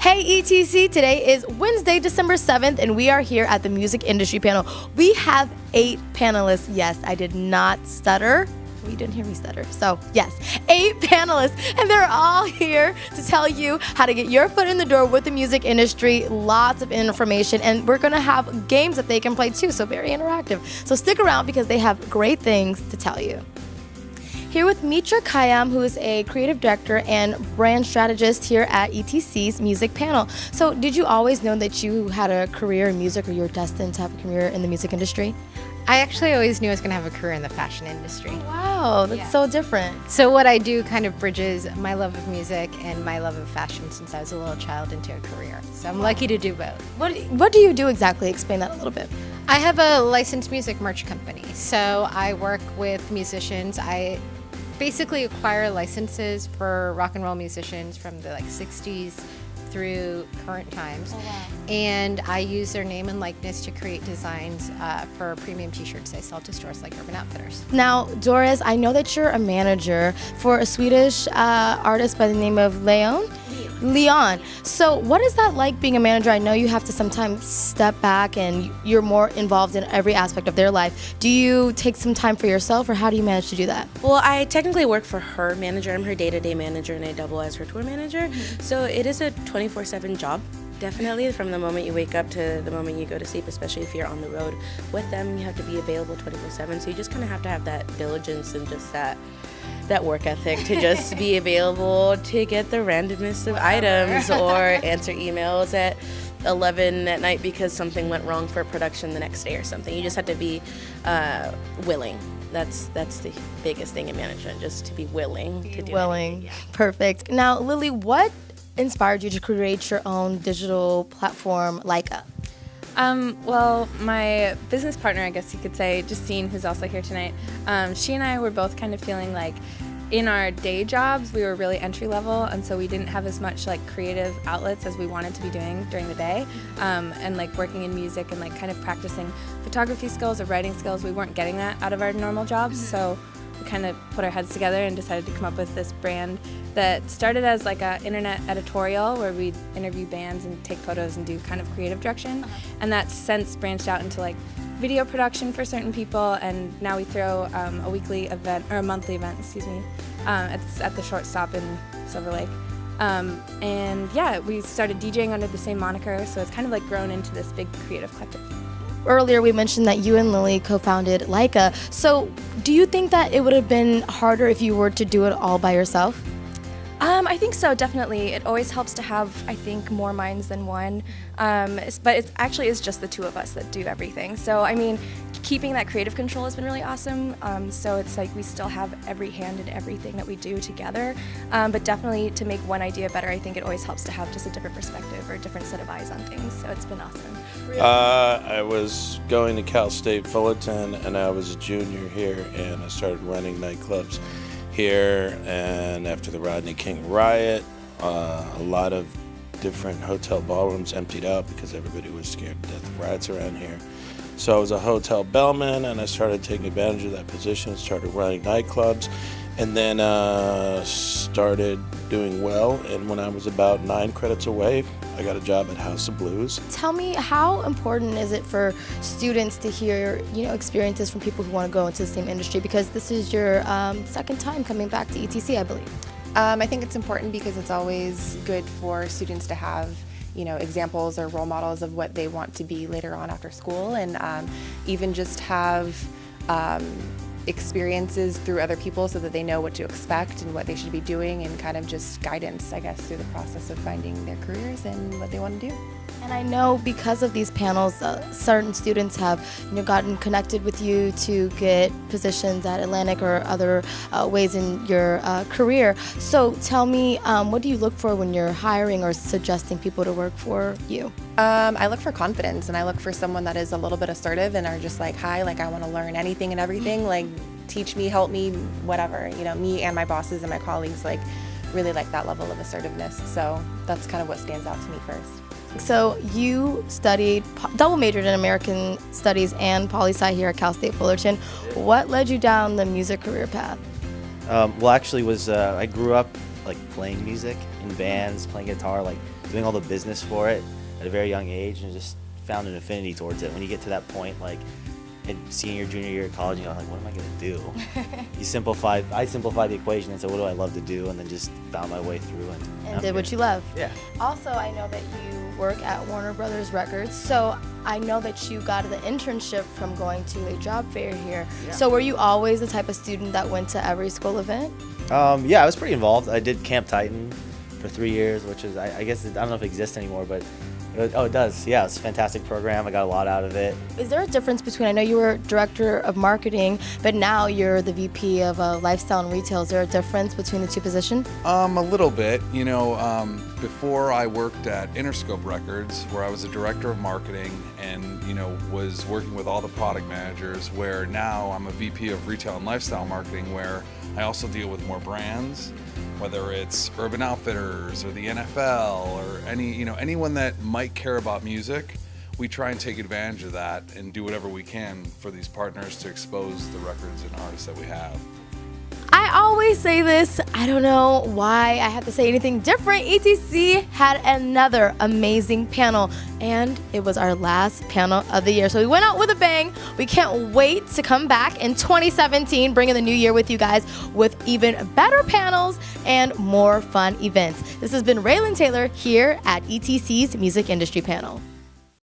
Hey ETC, today is Wednesday, December 7th, and we are here at the Music Industry Panel. We have 8 panelists. Yes, I did not stutter. Well, you didn't hear me stutter. So, yes, 8 panelists, and they're all here to tell you how to get your foot in the door with the music industry. Lots of information, and we're going to have games that they can play too, so very interactive. So stick around because they have great things to tell you. Here with Mitra Khayyam, who is a creative director and brand strategist here at ETC's music panel. So did you always know that you had a career in music, or you were destined to have a career in the music industry? I actually always knew I was going to have a career in the fashion industry. Wow, that's so different. So what I do kind of bridges my love of music and my love of fashion since I was a little child into a career. So I'm lucky to do both. What do you do exactly? Explain that a little bit. I have a licensed music merch company. So I work with musicians. I basically acquire licenses for rock and roll musicians from the 60s through current times. Oh, wow. And I use their name and likeness to create designs for premium t-shirts I sell to stores like Urban Outfitters. Now, Doris, I know that you're a manager for a Swedish artist by the name of Leon. So what is that like being a manager? I know you have to sometimes step back and you're more involved in every aspect of their life. Do you take some time for yourself, or how do you manage to do that? Well, I technically work for her manager. I'm her day-to-day manager, and I double as her tour manager. So it is a 24/7 job. Definitely, from the moment you wake up to the moment you go to sleep, especially if you're on the road with them, you have to be available 24/7. So you just kind of have to have that diligence and just that work ethic to just be available to get the randomness of items or answer emails at 11 at night because something went wrong for production the next day or something. You just have to be willing. That's the biggest thing in management, just to be willing to do it. Yeah. Perfect. Now, Lily, what inspired you to create your own digital platform, Leica? Well, my business partner, I guess you could say, Justine, who's also here tonight, she and I were both kind of feeling like in our day jobs we were really entry level, and so we didn't have as much creative outlets as we wanted to be doing during the day, and working in music and kind of practicing photography skills or writing skills. We weren't getting that out of our normal jobs, so we kind of put our heads together and decided to come up with this brand that started as a internet editorial where we'd interview bands and take photos and do kind of creative direction, and that's since branched out into video production for certain people, and now we throw a weekly event, or a monthly event, excuse me. It's at the Short Stop in Silver Lake. And yeah, we started DJing under the same moniker, so it's kind of grown into this big creative collective. Earlier we mentioned that you and Lily co-founded Leica. So do you think that it would have been harder if you were to do it all by yourself? I think so, definitely. It always helps to have, I think, more minds than one. But it actually is just the two of us that do everything. So, I mean, keeping that creative control has been really awesome. So it's we still have every hand in everything that we do together. But definitely to make one idea better, I think it always helps to have just a different perspective or a different set of eyes on things. So it's been awesome. I was going to Cal State Fullerton, and I was a junior here, and I started running nightclubs here. And after the Rodney King riot, a lot of different hotel ballrooms emptied out because everybody was scared to death of riots around here. So I was a hotel bellman, and I started taking advantage of that position, started running nightclubs, and then started doing well. And when I was about 9 credits away, I got a job at House of Blues. Tell me, how important is it for students to hear, experiences from people who want to go into the same industry? Because this is your second time coming back to ETC, I believe. I think it's important because it's always good for students to have examples or role models of what they want to be later on after school, and even just have experiences through other people so that they know what to expect and what they should be doing, and kind of just guidance, I guess, through the process of finding their careers and what they want to do. And I know because of these panels, certain students have gotten connected with you to get positions at Atlantic or other ways in your career. So tell me, what do you look for when you're hiring or suggesting people to work for you? I look for confidence, and I look for someone that is a little bit assertive and are just hi, I want to learn anything and everything, teach me, help me, whatever. Me and my bosses and my colleagues really like that level of assertiveness. So that's kind of what stands out to me first. So you studied, double majored in American Studies and poli-sci here at Cal State Fullerton. What led you down the music career path? Well, actually, I grew up like playing music in bands, playing guitar, like doing all the business for it at a very young age, and just found an affinity towards it. When you get to that point, like in senior, junior year of college, you're like, what am I gonna do? I simplified the equation and said, what do I love to do? And then just found my way through And did what you love. Yeah. Also, I know that you work at Warner Brothers Records, so I know that you got the internship from going to a job fair here. Yeah. So were you always the type of student that went to every school event? Yeah, I was pretty involved. I did Camp Titan for 3 years, which is, I guess, I don't know if it exists anymore, but it does. Yeah, it's a fantastic program. I got a lot out of it. Is there a difference between, I know you were director of marketing, but now you're the VP of lifestyle and retail. Is there a difference between the two positions? A little bit. You know, before I worked at Interscope Records, where I was a director of marketing and, you know, was working with all the product managers, where now I'm a VP of retail and lifestyle marketing, where I also deal with more brands, whether it's Urban Outfitters or the NFL or anyone that might care about music. We try and take advantage of that and do whatever we can for these partners to expose the records and artists that we have. I always say this, I don't know why I have to say anything different. ETC had another amazing panel, and it was our last panel of the year. So we went out with a bang. We can't wait to come back in 2017, bringing the new year with you guys with even better panels and more fun events. This has been Raylan Taylor here at ETC's Music Industry Panel.